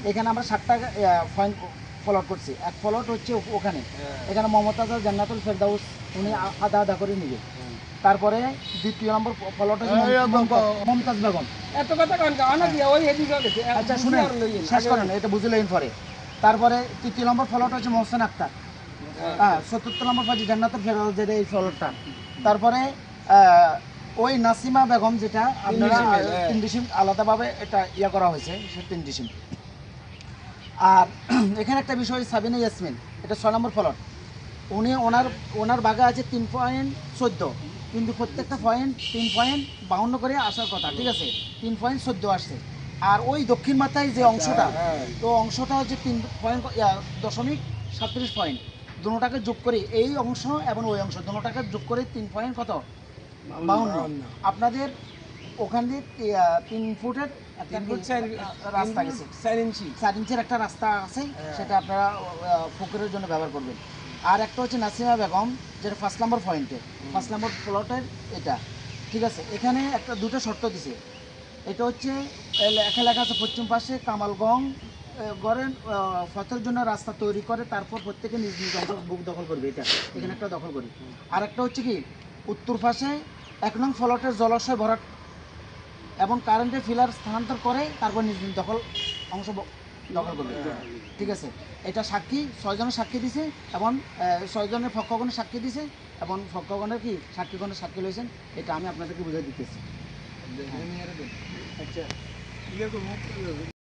এখানে আমরা 7টা পয়েন্ট ফলট করছি। এক ফলট হচ্ছে ওখানে, এখানে মমতাজ জান্নাতুল ফেরদাউস উনি আদা আদা করে নিবে। তারপরে দ্বিতীয় নম্বর ফলট হচ্ছে মমতাজ বেগম। এত কথা কান আনা দিয়া ওই এদিকে গেছে। আচ্ছা শুনে শেষ করেন, এটা বুঝলেন পরে। তারপরে তৃতীয় নম্বর ফলট হচ্ছে মোহসেন আক্তার। হ্যাঁ, চতুর্থ নম্বর হচ্ছে জান্নাতুল ফেরদাউস, যেটা এই ফলটটা। তারপরে ওই নাসিমা বেগম, যেটা আপনারা 3 ডিসিম আলাদাভাবে এটা ইয়া করা হয়েছে, সে 3 ডিসিম। আর এখানে একটা বিষয়, সাবিনা ইয়াসমিন, এটা 6 নম্বর ফলট। উনি ওনার বাঘা আছে 3.14, কিন্তু প্রত্যেকটা পয়েন্ট 3.52 করে আসার কথা, ঠিক আছে, 3.14 আসছে। আর ওই দক্ষিণ মাথায় যে অংশটা, তো অংশটা হচ্ছে 3.37 পয়েন্ট। দুটোটাকে যোগ করে এই অংশ এবং ওই অংশ দুটোটাকে যোগ করে 3.52। আপনাদের ওখান দিয়ে 3 ফুটের রাস্তা গেছে, 4 ইঞ্চের একটা রাস্তা আছে, সেটা আপনারা পুকুরের জন্য ব্যবহার করবেন। আর একটা হচ্ছে নাসিমা বেগম, যেটা 1 নম্বর পয়েন্টে, 1 নম্বর প্লটের এটা, ঠিক আছে। এখানে একটা দুটো শর্ত দিছে। এটা হচ্ছে লেখা আছে পশ্চিম পাশে কামালগঞ্জ গড়ের পথের জন্য রাস্তা তৈরি করে, তারপর প্রত্যেকে নিজ নিজ অংশ বুক দখল করবে, এটা এখানে একটা দখল করবে। আর একটা হচ্ছে কি উত্তর পাশে 1 নং ফলটের জলাশয় ভরাট এবং কারেন্টের ফিলার স্থানান্তর করে, তারপর নিজ নিজ অংশ দখল করবে, ঠিক আছে। এটা সাক্ষী 6 জনের সাক্ষী দিছে, এবং 6 জনের পক্ষগণের সাক্ষী দিছে, এবং পক্ষগণের কি সাক্ষীগণের সাক্ষী লইছেন, এটা আমি আপনাদেরকে বুঝাই দিতেছি। আচ্ছা।